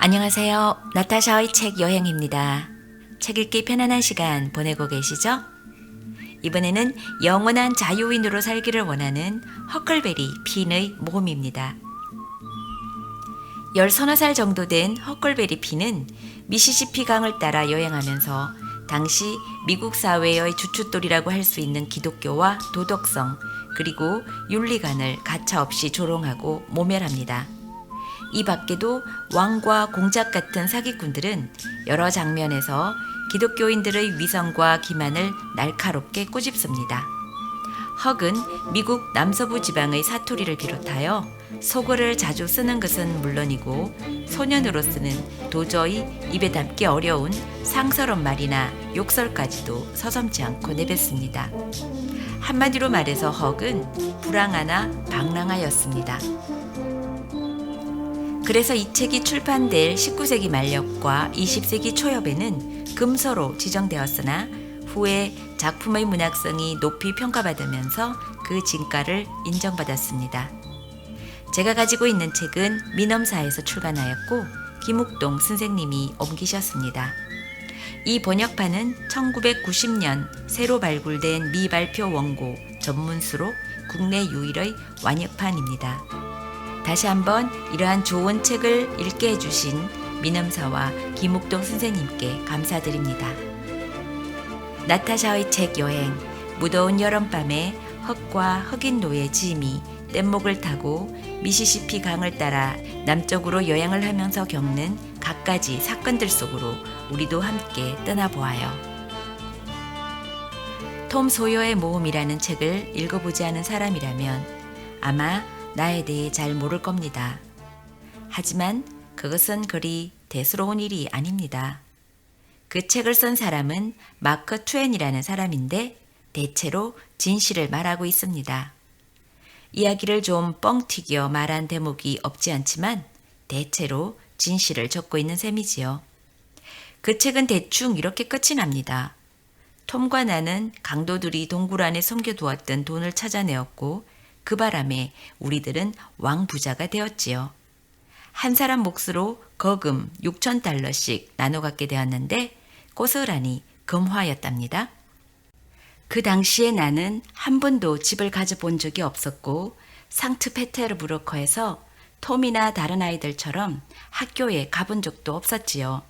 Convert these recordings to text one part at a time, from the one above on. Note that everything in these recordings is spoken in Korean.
안녕하세요. 나타샤의 책 여행입니다. 책 읽기 편안한 시간 보내고 계시죠? 이번에는 영원한 자유인으로 살기를 원하는 허클베리 핀의 모험입니다. 10서너 살 정도 된 허클베리 핀은 미시시피 강을 따라 여행하면서 당시 미국 사회의 주춧돌이라고 할 수 있는 기독교와 도덕성 그리고 윤리관을 가차없이 조롱하고 모멸합니다. 이 밖에도 왕과 공작 같은 사기꾼들은 여러 장면에서 기독교인들의 위선과 기만을 날카롭게 꼬집습니다. 헉은 미국 남서부 지방의 사투리를 비롯하여 속어를 자주 쓰는 것은 물론이고 소년으로서는 도저히 입에 담기 어려운 상서런 말이나 욕설까지도 서슴지 않고 내뱉습니다. 한마디로 말해서 헉은 불황하나 방랑하였습니다. 그래서 이 책이 출판될 19세기 말엽과 20세기 초엽에는 금서로 지정되었으나 후에 작품의 문학성이 높이 평가받으면서 그 진가를 인정받았습니다. 제가 가지고 있는 책은 민엄사에서 출간하였고 김욱동 선생님이 옮기셨습니다. 이 번역판은 1990년 새로 발굴된 미발표 원고 전문수록 국내 유일의 완역판입니다. 다시 한번 이러한 좋은 책을 읽게 해주신 민엄사와 김욱동 선생님께 감사드립니다. 나타샤의 책 여행, 무더운 여름밤에 흑과 흑인 노예 짐이 뗏목을 타고 미시시피 강을 따라 남쪽으로 여행을 하면서 겪는 갖가지 사건들 속으로 우리도 함께 떠나보아요. 톰 소여의 모험이라는 책을 읽어보지 않은 사람이라면 아마 나에 대해 잘 모를 겁니다. 하지만 그것은 그리 대수로운 일이 아닙니다. 그 책을 쓴 사람은 마크 트웬이라는 사람인데 대체로 진실을 말하고 있습니다. 이야기를 좀 뻥튀겨 말한 대목이 없지 않지만 대체로 진실을 적고 있는 셈이지요. 그 책은 대충 이렇게 끝이 납니다. 톰과 나는 강도들이 동굴 안에 숨겨두었던 돈을 찾아내었고 그 바람에 우리들은 왕부자가 되었지요. 한 사람 몫으로 거금 6,000달러씩 나눠 갖게 되었는데 고스란히 금화였답니다. 그 당시에 나는 한 번도 집을 가져본 적이 없었고 상트페테르부르크에서 톰이나 다른 아이들처럼 학교에 가본 적도 없었지요.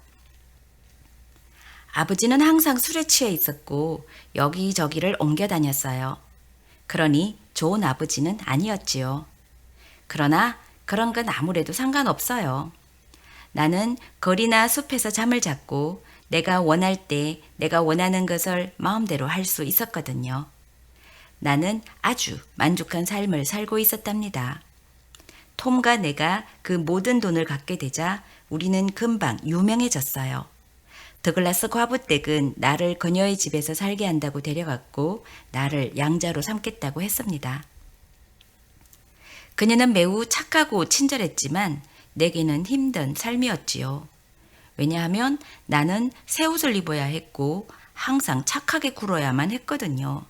아버지는 항상 술에 취해 있었고 여기저기를 옮겨 다녔어요. 그러니 좋은 아버지는 아니었지요. 그러나 그런 건 아무래도 상관없어요. 나는 거리나 숲에서 잠을 잤고 내가 원할 때 내가 원하는 것을 마음대로 할 수 있었거든요. 나는 아주 만족한 삶을 살고 있었답니다. 톰과 내가 그 모든 돈을 갖게 되자 우리는 금방 유명해졌어요. 더글라스 과부댁은 나를 그녀의 집에서 살게 한다고 데려갔고 나를 양자로 삼겠다고 했습니다. 그녀는 매우 착하고 친절했지만 내게는 힘든 삶이었지요. 왜냐하면 나는 새 옷을 입어야 했고 항상 착하게 굴어야만 했거든요.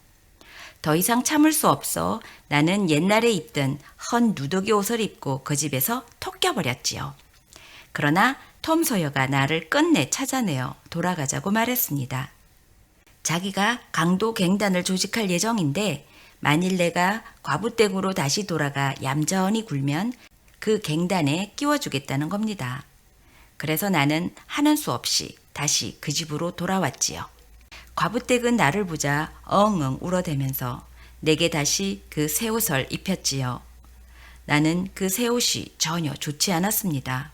더 이상 참을 수 없어 나는 옛날에 입던 헌 누더기 옷을 입고 그 집에서 톡 껴버렸지요. 그러나 톰 소여가 나를 끝내 찾아내어 돌아가자고 말했습니다. 자기가 강도 갱단을 조직할 예정인데 만일 내가 과부댁으로 다시 돌아가 얌전히 굴면 그 갱단에 끼워주겠다는 겁니다. 그래서 나는 하는 수 없이 다시 그 집으로 돌아왔지요. 과부댁은 나를 보자 엉엉 울어대면서 내게 다시 그 새 옷을 입혔지요. 나는 그 새 옷이 전혀 좋지 않았습니다.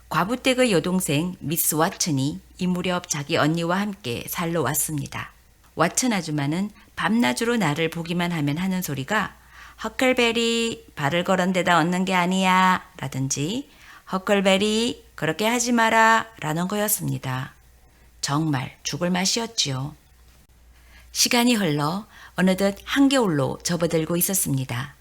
과부댁의 여동생 미스 왓슨이 이 무렵 자기 언니와 함께 살러 왔습니다. 왓슨 아줌마는 밤낮으로 나를 보기만 하면 하는 소리가 허클베리 발을 걸은 데다 얻는 게 아니야 라든지 허클베리 그렇게 하지 마라 라는 거였습니다. 정말 죽을 맛이었지요. 시간이 흘러 어느덧 한겨울로 접어들고 있었습니다.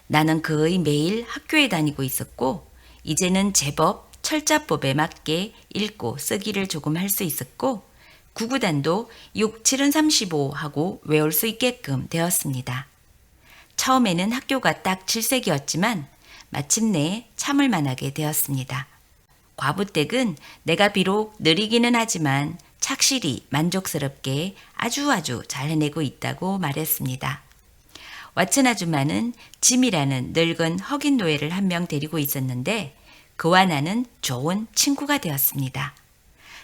나는 거의 매일 학교에 다니고 있었고 이제는 제법 철자법에 맞게 읽고 쓰기를 조금 할 수 있었고 구구단도 6, 7은 35 하고 외울 수 있게끔 되었습니다. 처음에는 학교가 딱 7색이었지만 마침내 참을 만하게 되었습니다. 과부댁은 내가 비록 느리기는 하지만 착실히 만족스럽게 아주 잘 해내고 있다고 말했습니다. 왓슨 아줌마는 짐이라는 늙은 흑인 노예를 한 명 데리고 있었는데 그와 나는 좋은 친구가 되었습니다.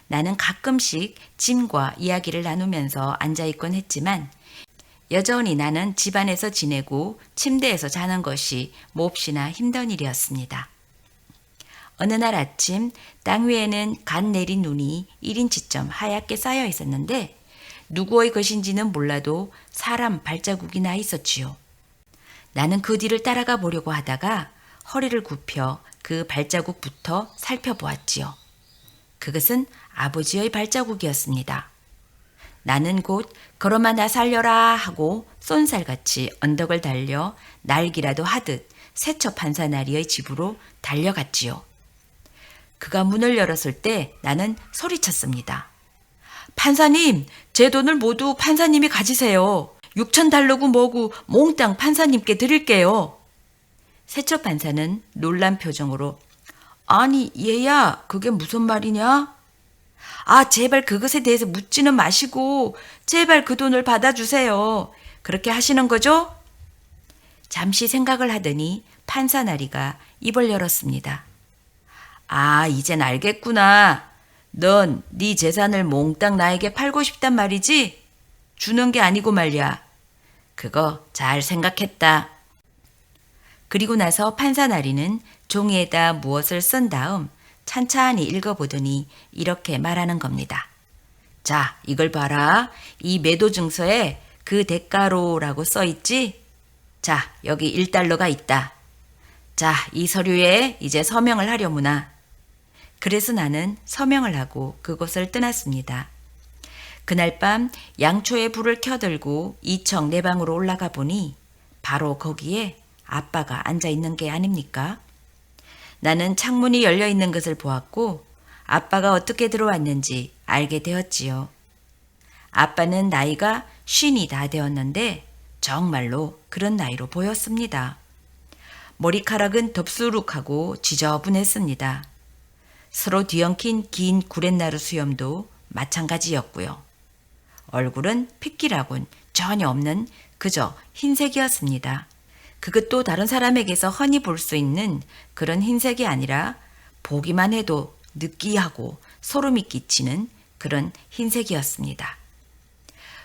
나는 가끔씩 짐과 이야기를 나누면서 앉아있곤 했지만 여전히 나는 집안에서 지내고 침대에서 자는 것이 몹시나 힘든 일이었습니다. 어느 날 아침 땅 위에는 갓 내린 눈이 1인치쯤 하얗게 쌓여 있었는데 누구의 것인지는 몰라도 사람 발자국이 나 있었지요. 나는 그 뒤를 따라가 보려고 하다가 허리를 굽혀 그 발자국부터 살펴보았지요. 그것은 아버지의 발자국이었습니다. 나는 곧 걸어마 나 살려라 하고 쏜살같이 언덕을 달려 날기라도 하듯 세처 판사나리의 집으로 달려갔지요. 그가 문을 열었을 때 나는 소리쳤습니다. 판사님, 제 돈을 모두 판사님이 가지세요. 6,000달러고 뭐고 몽땅 판사님께 드릴게요. 세처 판사는 놀란 표정으로 아니 얘야 그게 무슨 말이냐? 아 제발 그것에 대해서 묻지는 마시고 제발 그 돈을 받아주세요. 그렇게 하시는 거죠? 잠시 생각을 하더니 판사나리가 입을 열었습니다. 아 이젠 알겠구나. 넌 네 재산을 몽땅 나에게 팔고 싶단 말이지? 주는 게 아니고 말이야. 그거 잘 생각했다. 그리고 나서 판사나리는 종이에다 무엇을 쓴 다음 찬찬히 읽어보더니 이렇게 말하는 겁니다. 자, 이걸 봐라. 이 매도 증서에 그 대가로라고 써있지? 자, 여기 1달러가 있다. 자, 이 서류에 이제 서명을 하려무나. 그래서 나는 서명을 하고 그곳을 떠났습니다. 그날 밤 양초에 불을 켜들고 2층 내 방으로 올라가 보니 바로 거기에 아빠가 앉아 있는 게 아닙니까? 나는 창문이 열려 있는 것을 보았고 아빠가 어떻게 들어왔는지 알게 되었지요. 아빠는 나이가 50이 다 되었는데 정말로 그런 나이로 보였습니다. 머리카락은 덥수룩하고 지저분했습니다. 서로 뒤엉킨 긴 구렛나루 수염도 마찬가지였고요. 얼굴은 핏기라곤 전혀 없는 그저 흰색이었습니다. 그것도 다른 사람에게서 흔히 볼 수 있는 그런 흰색이 아니라 보기만 해도 느끼하고 소름이 끼치는 그런 흰색이었습니다.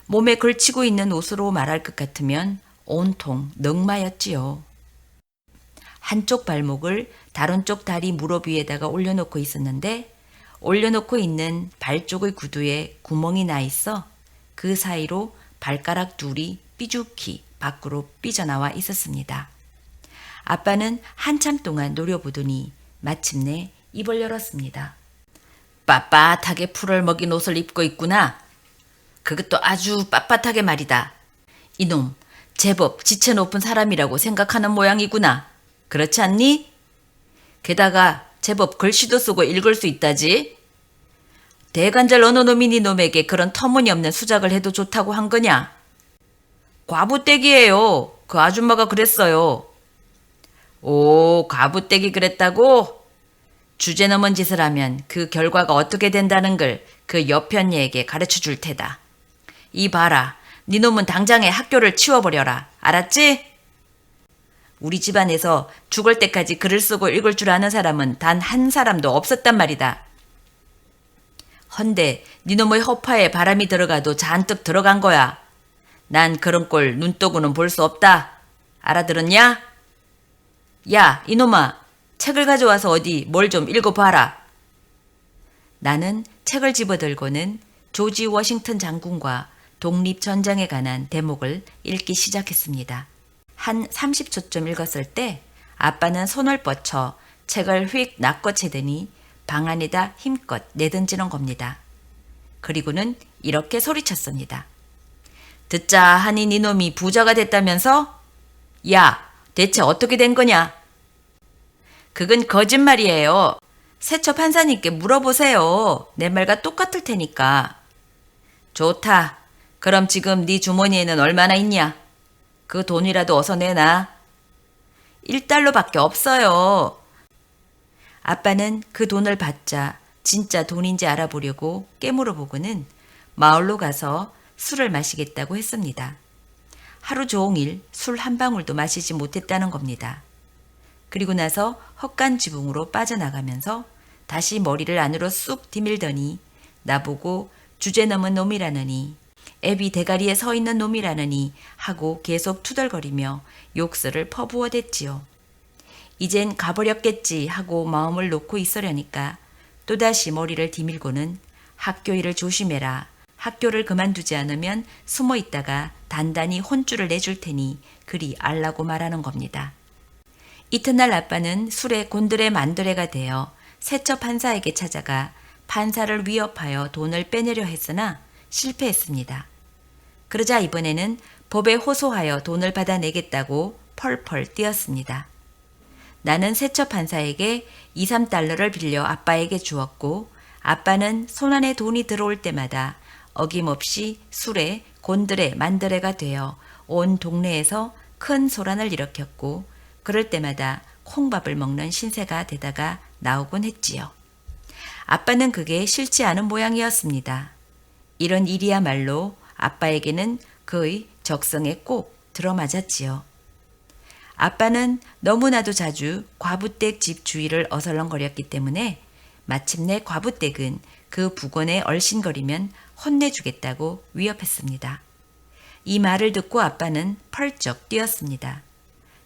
몸에 걸치고 있는 옷으로 말할 것 같으면 온통 넝마였지요. 한쪽 발목을 다른 쪽 다리 무릎 위에다가 올려놓고 있었는데 올려놓고 있는 발 쪽의 구두에 구멍이 나 있어 그 사이로 발가락 둘이 삐죽히 밖으로 삐져나와 있었습니다. 아빠는 한참 동안 노려보더니 마침내 입을 열었습니다. 빳빳하게 풀을 먹인 옷을 입고 있구나. 그것도 아주 빳빳하게 말이다. 이놈 제법 지체 높은 사람이라고 생각하는 모양이구나. 그렇지 않니? 게다가 제법 글씨도 쓰고 읽을 수 있다지. 대관절 어느 놈이 네 놈에게 그런 터무니없는 수작을 해도 좋다고 한 거냐? 과부댁이에요. 그 아줌마가 그랬어요. 오, 과부댁이 그랬다고? 주제넘은 짓을 하면 그 결과가 어떻게 된다는 걸 그 여편 얘에게 가르쳐 줄 테다. 이 봐라. 네 놈은 당장에 학교를 치워버려라. 알았지? 우리 집안에서 죽을 때까지 글을 쓰고 읽을 줄 아는 사람은 단 한 사람도 없었단 말이다. 헌데 네 놈의 허파에 바람이 들어가도 잔뜩 들어간 거야. 난 그런 꼴 눈떠고는 볼 수 없다. 알아들었냐? 야, 이놈아. 책을 가져와서 어디 뭘 좀 읽어봐라. 나는 책을 집어들고는 조지 워싱턴 장군과 독립전쟁에 관한 대목을 읽기 시작했습니다. 한 30초쯤 읽었을 때 아빠는 손을 뻗쳐 책을 휙 낚아채더니 방 안에다 힘껏 내던지는 겁니다. 그리고는 이렇게 소리쳤습니다. 듣자 하니 니놈이 부자가 됐다면서? 야, 대체 어떻게 된 거냐? 그건 거짓말이에요. 세처 판사님께 물어보세요. 내 말과 똑같을 테니까. 좋다. 그럼 지금 네 주머니에는 얼마나 있냐? 그 돈이라도 어서 내놔. 1달러밖에 없어요. 아빠는 그 돈을 받자 진짜 돈인지 알아보려고 깨물어 보고는 마을로 가서 술을 마시겠다고 했습니다. 하루 종일 술 한 방울도 마시지 못했다는 겁니다. 그리고 나서 헛간 지붕으로 빠져나가면서 다시 머리를 안으로 쑥 디밀더니 나보고 주제 넘은 놈이라느니 애비 대가리에 서 있는 놈이라느니 하고 계속 투덜거리며 욕설을 퍼부어댔지요. 이젠 가버렸겠지 하고 마음을 놓고 있으려니까 또다시 머리를 디밀고는 학교 일을 조심해라. 학교를 그만두지 않으면 숨어 있다가 단단히 혼쭐을 내줄 테니 그리 알라고 말하는 겁니다. 이튿날 아빠는 술에 곤드레 만드레가 되어 세처 판사에게 찾아가 판사를 위협하여 돈을 빼내려 했으나 실패했습니다. 그러자 이번에는 법에 호소하여 돈을 받아내겠다고 펄펄 뛰었습니다. 나는 세처 판사에게 2, 3달러를 빌려 아빠에게 주었고 아빠는 손안에 돈이 들어올 때마다 어김없이 술에 곤드레 만드레가 되어 온 동네에서 큰 소란을 일으켰고 그럴 때마다 콩밥을 먹는 신세가 되다가 나오곤 했지요. 아빠는 그게 싫지 않은 모양이었습니다. 이런 일이야말로 아빠에게는 그의 적성에 꼭 들어맞았지요. 아빠는 너무나도 자주 과부댁 집 주위를 어설렁거렸기 때문에 마침내 과부댁은 그 부권에 얼씬거리면 혼내주겠다고 위협했습니다. 이 말을 듣고 아빠는 펄쩍 뛰었습니다.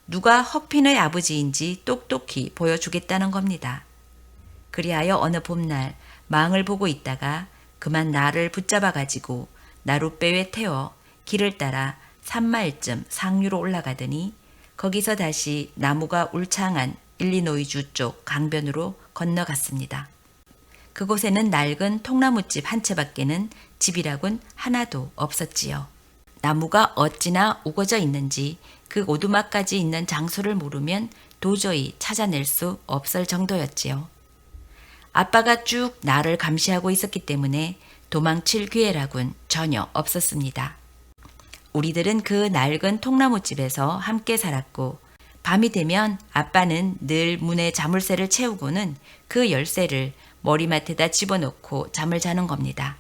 누가 허핀의 아버지인지 똑똑히 보여주겠다는 겁니다. 그리하여 어느 봄날 망을 보고 있다가 그만 나를 붙잡아가지고 나룻배에 태워 길을 따라 3마일쯤 상류로 올라가더니 거기서 다시 나무가 울창한 일리노이주 쪽 강변으로 건너갔습니다. 그곳에는 낡은 통나무집 한 채밖에는 집이라곤 하나도 없었지요. 나무가 어찌나 우거져 있는지 그 오두막까지 있는 장소를 모르면 도저히 찾아낼 수 없을 정도였지요. 아빠가 쭉 나를 감시하고 있었기 때문에 도망칠 기회라곤 전혀 없었습니다. 우리들은 그 낡은 통나무집에서 함께 살았고 밤이 되면 아빠는 늘 문에 자물쇠를 채우고는 그 열쇠를 머리맡에다 집어넣고 잠을 자는 겁니다.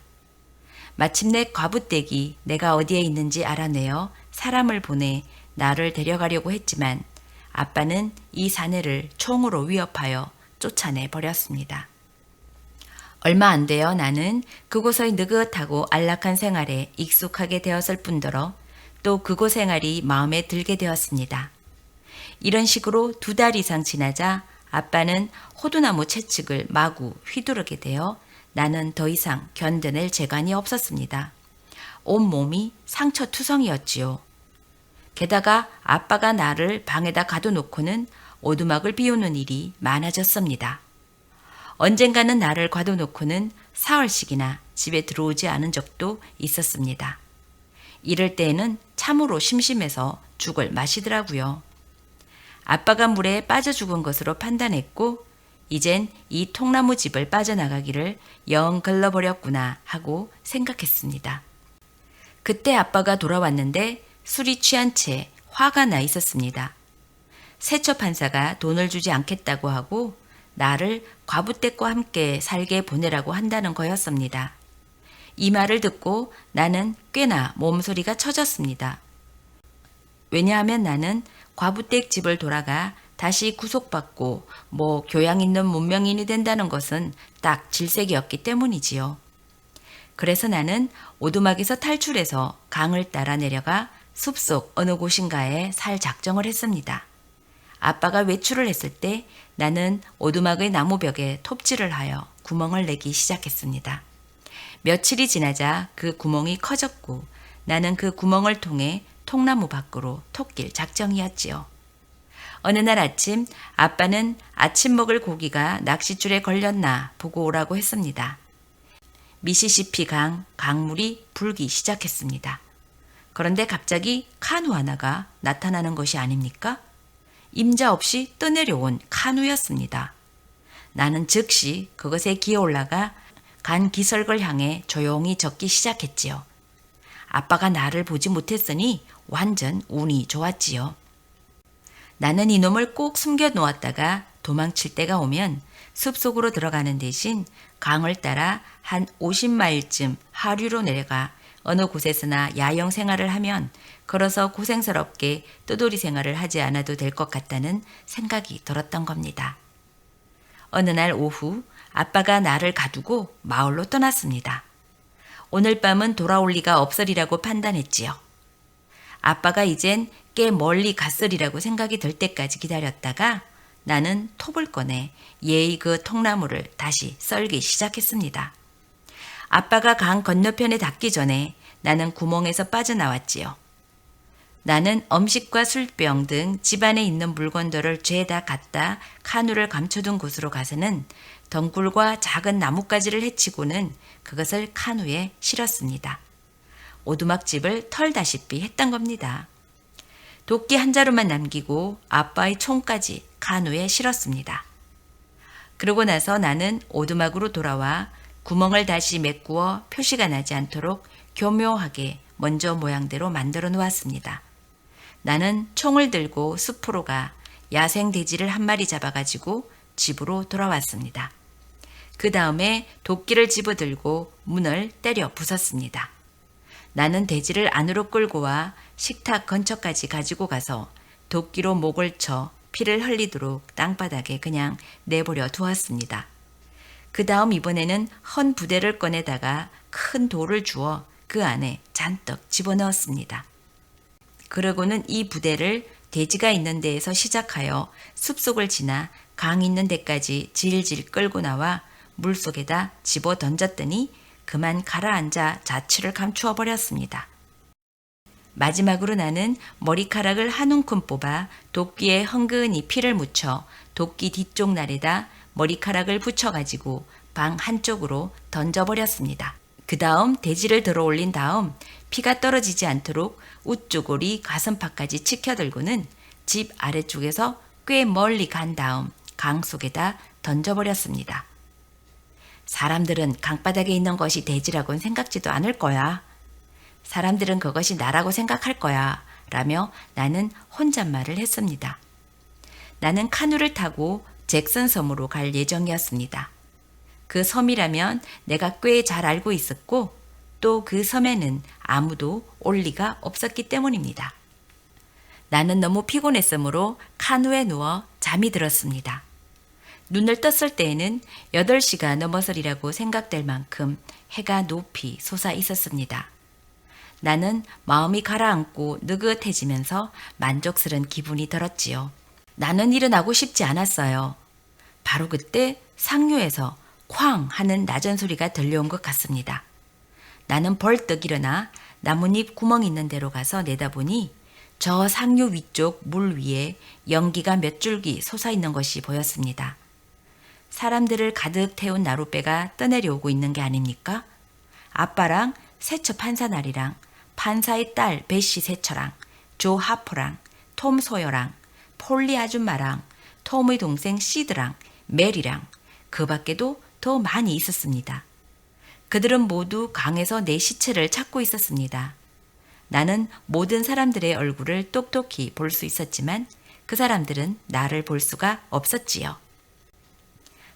마침내 과부댁이 내가 어디에 있는지 알아내어 사람을 보내 나를 데려가려고 했지만 아빠는 이 사내를 총으로 위협하여 쫓아내 버렸습니다. 얼마 안 되어 나는 그곳의 느긋하고 안락한 생활에 익숙하게 되었을 뿐더러 또 그곳 생활이 마음에 들게 되었습니다. 이런 식으로 2달 이상 지나자 아빠는 호두나무 채찍을 마구 휘두르게 되어 나는 더 이상 견뎌낼 재간이 없었습니다. 온몸이 상처투성이었지요. 게다가 아빠가 나를 방에다 가둬놓고는 오두막을 비우는 일이 많아졌습니다. 언젠가는 나를 가둬놓고는 사흘씩이나 집에 들어오지 않은 적도 있었습니다. 이럴 때에는 참으로 심심해서 죽을 마시더라고요. 아빠가 물에 빠져 죽은 것으로 판단했고 이젠 이 통나무 집을 빠져나가기를 영 글러버렸구나 하고 생각했습니다. 그때 아빠가 돌아왔는데 술이 취한 채 화가 나 있었습니다. 세처 판사가 돈을 주지 않겠다고 하고 나를 과부댁과 함께 살게 보내라고 한다는 거였습니다. 이 말을 듣고 나는 꽤나 몸소리가 쳐졌습니다. 왜냐하면 나는 과부댁 집을 돌아가 다시 구속받고 교양 있는 문명인이 된다는 것은 딱 질색이었기 때문이지요. 그래서 나는 오두막에서 탈출해서 강을 따라 내려가 숲속 어느 곳인가에 살 작정을 했습니다. 아빠가 외출을 했을 때 나는 오두막의 나무벽에 톱질을 하여 구멍을 내기 시작했습니다. 며칠이 지나자 그 구멍이 커졌고 나는 그 구멍을 통해 통나무 밖으로 톡길 작정이었지요. 어느 날 아침 아빠는 아침 먹을 고기가 낚싯줄에 걸렸나 보고 오라고 했습니다. 미시시피 강물이 불기 시작했습니다. 그런데 갑자기 카누 하나가 나타나는 것이 아닙니까? 임자 없이 떠내려온 카누였습니다. 나는 즉시 그것에 기어 올라가 간 기슭을 향해 조용히 젓기 시작했지요. 아빠가 나를 보지 못했으니 완전 운이 좋았지요. 나는 이놈을 꼭 숨겨 놓았다가 도망칠 때가 오면 숲속으로 들어가는 대신 강을 따라 한 50마일쯤 하류로 내려가 어느 곳에서나 야영 생활을 하면 걸어서 고생스럽게 떠돌이 생활을 하지 않아도 될 것 같다는 생각이 들었던 겁니다. 어느 날 오후 아빠가 나를 가두고 마을로 떠났습니다. 오늘 밤은 돌아올 리가 없으리라고 판단했지요. 아빠가 이젠 꽤 멀리 갔으리라고 생각이 들 때까지 기다렸다가 나는 톱을 꺼내 예의 그 통나무를 다시 썰기 시작했습니다. 아빠가 강 건너편에 닿기 전에 나는 구멍에서 빠져나왔지요. 나는 음식과 술병 등 집안에 있는 물건들을 죄다 갖다 카누를 감춰둔 곳으로 가서는 덩굴과 작은 나뭇가지를 해치고는 그것을 카누에 실었습니다. 오두막집을 털다시피 했던 겁니다. 도끼 한 자루만 남기고 아빠의 총까지 카누에 실었습니다. 그러고 나서 나는 오두막으로 돌아와 구멍을 다시 메꾸어 표시가 나지 않도록 교묘하게 먼저 모양대로 만들어 놓았습니다. 나는 총을 들고 숲으로 가 야생 돼지를 한 마리 잡아가지고 집으로 돌아왔습니다. 그 다음에 도끼를 집어들고 문을 때려 부쉈습니다. 나는 돼지를 안으로 끌고 와 식탁 근처까지 가지고 가서 도끼로 목을 쳐 피를 흘리도록 땅바닥에 그냥 내버려 두었습니다. 그 다음 이번에는 헌 부대를 꺼내다가 큰 돌을 주어 그 안에 잔뜩 집어넣었습니다. 그러고는 이 부대를 돼지가 있는 데에서 시작하여 숲속을 지나 강 있는 데까지 질질 끌고 나와 물속에다 집어 던졌더니 그만 가라앉아 자취를 감추어 버렸습니다. 마지막으로 나는 머리카락을 한 움큼 뽑아 도끼에 흥근히 피를 묻혀 도끼 뒤쪽 날에다 머리카락을 붙여가지고 방 한쪽으로 던져버렸습니다. 그 다음 돼지를 들어 올린 다음 피가 떨어지지 않도록 우쭈고리 가슴팍까지 치켜들고는 집 아래쪽에서 꽤 멀리 간 다음 강 속에다 던져버렸습니다. 사람들은 강바닥에 있는 것이 돼지라고는 생각지도 않을 거야. 사람들은 그것이 나라고 생각할 거야. 라며 나는 혼잣말을 했습니다. 나는 카누를 타고 잭슨 섬으로 갈 예정이었습니다. 그 섬이라면 내가 꽤 잘 알고 있었고 또 그 섬에는 아무도 올 리가 없었기 때문입니다. 나는 너무 피곤했으므로 카누에 누워 잠이 들었습니다. 눈을 떴을 때에는 8시가 넘어서리라고 생각될 만큼 해가 높이 솟아 있었습니다. 나는 마음이 가라앉고 느긋해지면서 만족스러운 기분이 들었지요. 나는 일어나고 싶지 않았어요. 바로 그때 상류에서 쾅 하는 낮은 소리가 들려온 것 같습니다. 나는 벌떡 일어나 나뭇잎 구멍 있는 데로 가서 내다보니 저 상류 위쪽 물 위에 연기가 몇 줄기 솟아있는 것이 보였습니다. 사람들을 가득 태운 나룻배가 떠내려오고 있는 게 아닙니까? 아빠랑 세처 판사날이랑 판사의 딸 베시 세처랑 조 하퍼랑 톰 소여랑 폴리 아줌마랑 톰의 동생 시드랑 메리랑 그 밖에도 더 많이 있었습니다. 그들은 모두 강에서 내 시체를 찾고 있었습니다. 나는 모든 사람들의 얼굴을 똑똑히 볼 수 있었지만 그 사람들은 나를 볼 수가 없었지요.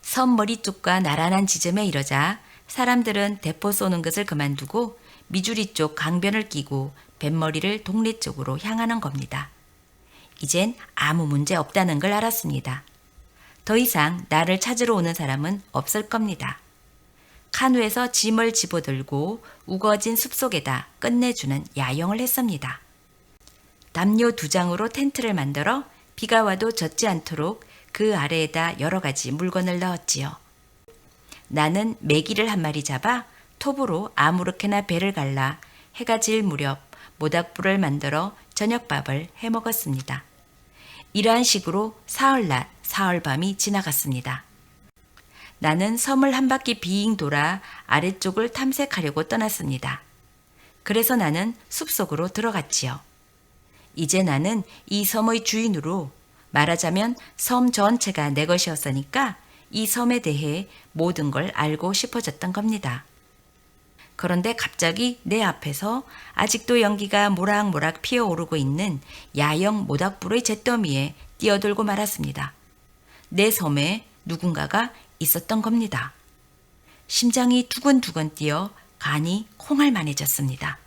섬 머리 쪽과 나란한 지점에 이르자 사람들은 대포 쏘는 것을 그만두고 미주리 쪽 강변을 끼고 뱃머리를 동네 쪽으로 향하는 겁니다. 이젠 아무 문제 없다는 걸 알았습니다. 더 이상 나를 찾으러 오는 사람은 없을 겁니다. 카누에서 짐을 집어들고 우거진 숲속에다 끝내주는 야영을 했습니다. 담요 2장으로 텐트를 만들어 비가 와도 젖지 않도록 그 아래에다 여러 가지 물건을 넣었지요. 나는 메기를 한 마리 잡아 톱으로 아무렇게나 배를 갈라 해가 질 무렵 모닥불을 만들어 저녁밥을 해 먹었습니다. 이러한 식으로 사흘낮, 사흘밤이 지나갔습니다. 나는 섬을 한 바퀴 빙 돌아 아래쪽을 탐색하려고 떠났습니다. 그래서 나는 숲속으로 들어갔지요. 이제 나는 이 섬의 주인으로 말하자면 섬 전체가 내 것이었으니까 이 섬에 대해 모든 걸 알고 싶어졌던 겁니다. 그런데 갑자기 내 앞에서 아직도 연기가 모락모락 피어오르고 있는 야영 모닥불의 잿더미에 뛰어들고 말았습니다. 내 섬에 누군가가 있었던 겁니다. 심장이 두근두근 뛰어 간이 콩알만해졌습니다.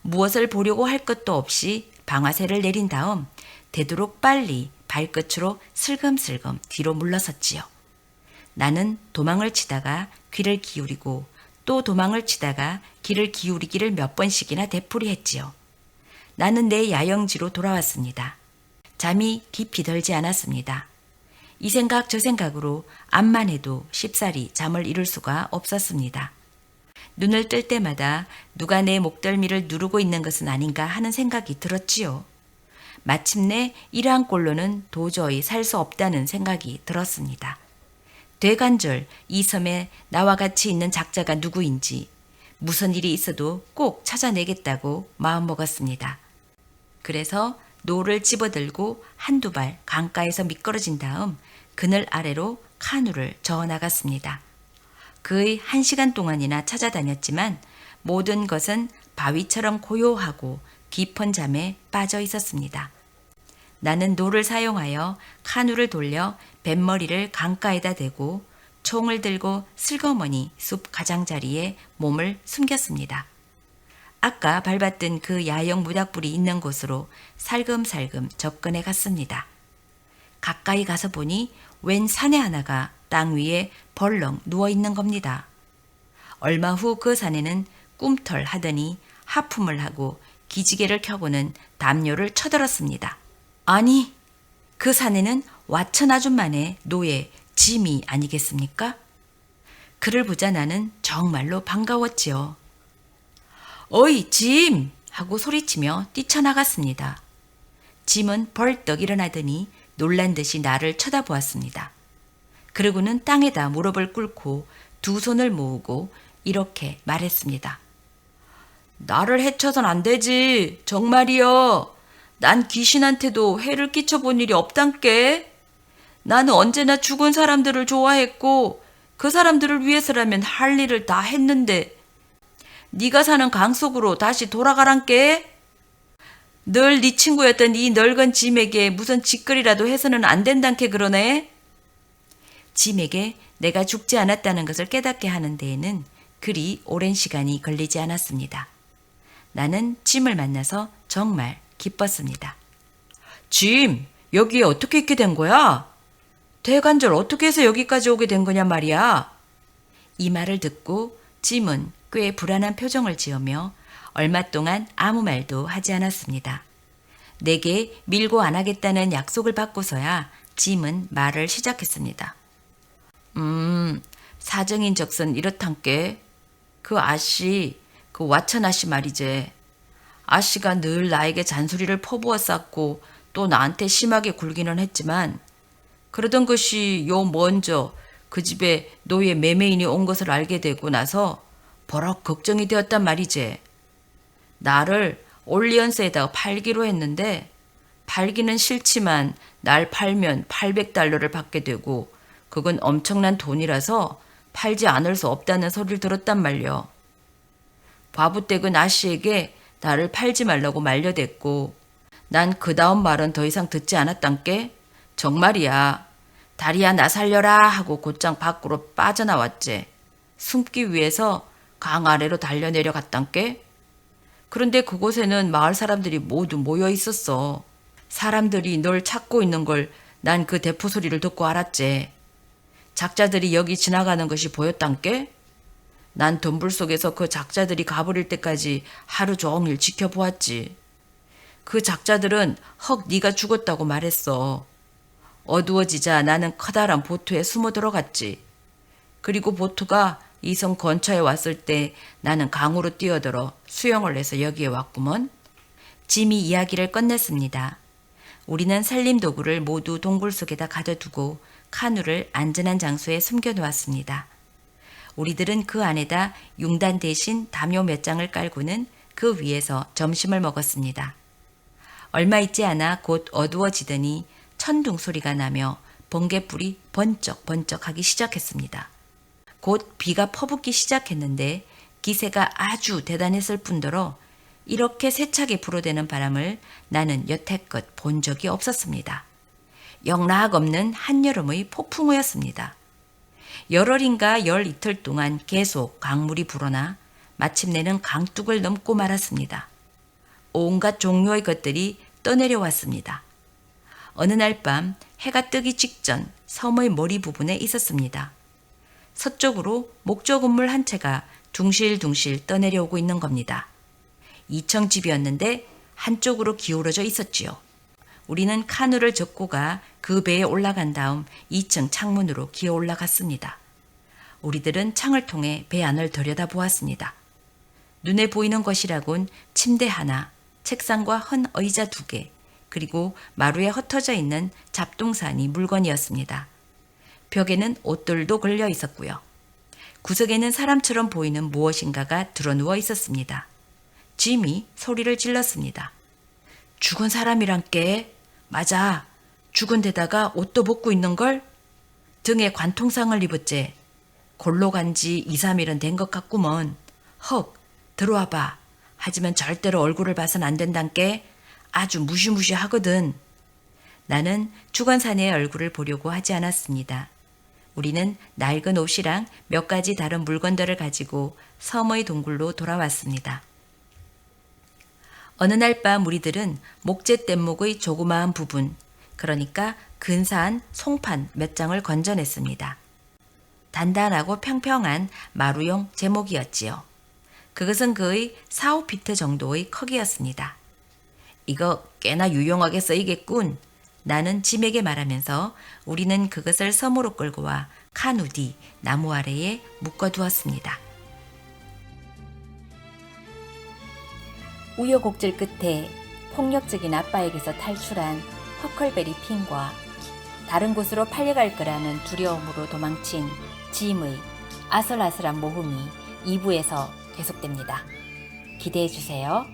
무엇을 보려고 할 것도 없이 방아쇠를 내린 다음 되도록 빨리 발끝으로 슬금슬금 뒤로 물러섰지요. 나는 도망을 치다가 귀를 기울이고 또 도망을 치다가 귀를 기울이기를 몇 번씩이나 되풀이했지요. 나는 내 야영지로 돌아왔습니다. 잠이 깊이 들지 않았습니다. 이 생각 저 생각으로 암만 해도 쉽사리 잠을 이룰 수가 없었습니다. 눈을 뜰 때마다 누가 내 목덜미를 누르고 있는 것은 아닌가 하는 생각이 들었지요. 마침내 이러한 꼴로는 도저히 살 수 없다는 생각이 들었습니다. 되간절 이 섬에 나와 같이 있는 작자가 누구인지 무슨 일이 있어도 꼭 찾아내겠다고 마음먹었습니다. 그래서 노를 집어들고 한두 발 강가에서 미끄러진 다음 그늘 아래로 카누를 저어 나갔습니다. 거의 1시간 동안이나 찾아다녔지만 모든 것은 바위처럼 고요하고 깊은 잠에 빠져 있었습니다. 나는 노를 사용하여 카누를 돌려 뱃머리를 강가에다 대고 총을 들고 슬그머니 숲 가장자리에 몸을 숨겼습니다. 아까 밟았던 그 야영 모닥불이 있는 곳으로 살금살금 접근해 갔습니다. 가까이 가서 보니 웬 사내 하나가 땅 위에 벌렁 누워있는 겁니다. 얼마 후 그 사내는 꿈털 하더니 하품을 하고 기지개를 켜고는 담요를 쳐들었습니다. 아니, 그 사내는 와천 아줌마네 노예 짐이 아니겠습니까? 그를 보자 나는 정말로 반가웠지요. 어이 짐! 하고 소리치며 뛰쳐나갔습니다. 짐은 벌떡 일어나더니 놀란 듯이 나를 쳐다보았습니다. 그러고는 땅에다 무릎을 꿇고 두 손을 모으고 이렇게 말했습니다. 나를 해쳐선 안 되지. 정말이여. 난 귀신한테도 해를 끼쳐본 일이 없단께. 나는 언제나 죽은 사람들을 좋아했고 그 사람들을 위해서라면 할 일을 다 했는데 네가 사는 강 속으로 다시 돌아가란께. 늘 네 친구였던 이 늙은 짐에게 무슨 짓거리라도 해서는 안 된단께 그러네. 짐에게 내가 죽지 않았다는 것을 깨닫게 하는 데에는 그리 오랜 시간이 걸리지 않았습니다. 나는 짐을 만나서 정말 기뻤습니다. 짐, 여기에 어떻게 있게 된 거야? 대관절 어떻게 해서 여기까지 오게 된 거냐 말이야. 이 말을 듣고 짐은 꽤 불안한 표정을 지으며 얼마 동안 아무 말도 하지 않았습니다. 내게 밀고 안 하겠다는 약속을 받고서야 짐은 말을 시작했습니다. 사정인적선 이렇단께. 그 아씨, 그 와천 아씨 말이제. 아씨가 늘 나에게 잔소리를 퍼부어 쌌고 또 나한테 심하게 굴기는 했지만 그러던 것이 요 먼저 그 집에 노예 매매인이 온 것을 알게 되고 나서 버럭 걱정이 되었단 말이제. 나를 올리언스에다가 팔기로 했는데 팔기는 싫지만 날 팔면 800달러를 받게 되고 그건 엄청난 돈이라서 팔지 않을 수 없다는 소리를 들었단 말려. 바보댁은 아씨에게 나를 팔지 말라고 말려댔고 난 그 다음 말은 더 이상 듣지 않았단께. 정말이야. 다리야 나 살려라 하고 곧장 밖으로 빠져나왔지. 숨기 위해서 강 아래로 달려내려갔단께. 그런데 그곳에는 마을 사람들이 모두 모여 있었어. 사람들이 널 찾고 있는 걸 난 그 대포 소리를 듣고 알았지. 작자들이 여기 지나가는 것이 보였단께. 난 덤불 속에서 그 작자들이 가버릴 때까지 하루 종일 지켜보았지. 그 작자들은 헉 네가 죽었다고 말했어. 어두워지자 나는 커다란 보트에 숨어 들어갔지. 그리고 보트가 이 섬 근처에 왔을 때 나는 강으로 뛰어들어 수영을 해서 여기에 왔구먼. 짐이 이야기를 끝냈습니다. 우리는 살림 도구를 모두 동굴 속에다 가둬두고 카누를 안전한 장소에 숨겨놓았습니다. 우리들은 그 안에다 융단 대신 담요 몇 장을 깔고는 그 위에서 점심을 먹었습니다. 얼마 있지 않아 곧 어두워지더니 천둥 소리가 나며 번개불이 번쩍번쩍하기 시작했습니다. 곧 비가 퍼붓기 시작했는데 기세가 아주 대단했을 뿐더러 이렇게 세차게 불어대는 바람을 나는 여태껏 본 적이 없었습니다. 영락없는 한여름의 폭풍우였습니다. 열흘인가 열 이틀 동안 계속 강물이 불어나 마침내는 강둑을 넘고 말았습니다. 온갖 종류의 것들이 떠내려왔습니다. 어느 날 밤 해가 뜨기 직전 섬의 머리 부분에 있었습니다. 서쪽으로 목조 건물 한 채가 둥실둥실 떠내려오고 있는 겁니다. 2층 집이었는데 한쪽으로 기울어져 있었지요. 우리는 카누를 젓고 가 그 배에 올라간 다음 2층 창문으로 기어 올라갔습니다. 우리들은 창을 통해 배 안을 들여다보았습니다. 눈에 보이는 것이라곤 침대 하나, 책상과 헌 의자 2개, 그리고 마루에 흩어져 있는 잡동사니 물건이었습니다. 벽에는 옷들도 걸려 있었고요. 구석에는 사람처럼 보이는 무엇인가가 드러누워 있었습니다. 짐이 소리를 질렀습니다. 죽은 사람이란께. 맞아. 죽은 데다가 옷도 벗고 있는걸? 등에 관통상을 입었제. 골로 간지 2, 3일은 된 것 같구먼. 헉, 들어와 봐. 하지만 절대로 얼굴을 봐선 안 된단께. 아주 무시무시하거든. 나는 주관사내의 얼굴을 보려고 하지 않았습니다. 우리는 낡은 옷이랑 몇 가지 다른 물건들을 가지고 섬의 동굴로 돌아왔습니다. 어느 날 밤 우리들은 목재 뗏목의 조그마한 부분, 그러니까 근사한 송판 몇 장을 건져냈습니다. 단단하고 평평한 마루용 제목이었지요. 그것은 거의 4, 5피트 정도의 크기였습니다. 이거 꽤나 유용하게 쓰이겠군. 나는 짐에게 말하면서 우리는 그것을 섬으로 끌고 와 카누 뒤 나무 아래에 묶어두었습니다. 우여곡절 끝에 폭력적인 아빠에게서 탈출한 허클베리 핀과 다른 곳으로 팔려갈 거라는 두려움으로 도망친 짐의 아슬아슬한 모험이 2부에서 계속됩니다. 기대해 주세요.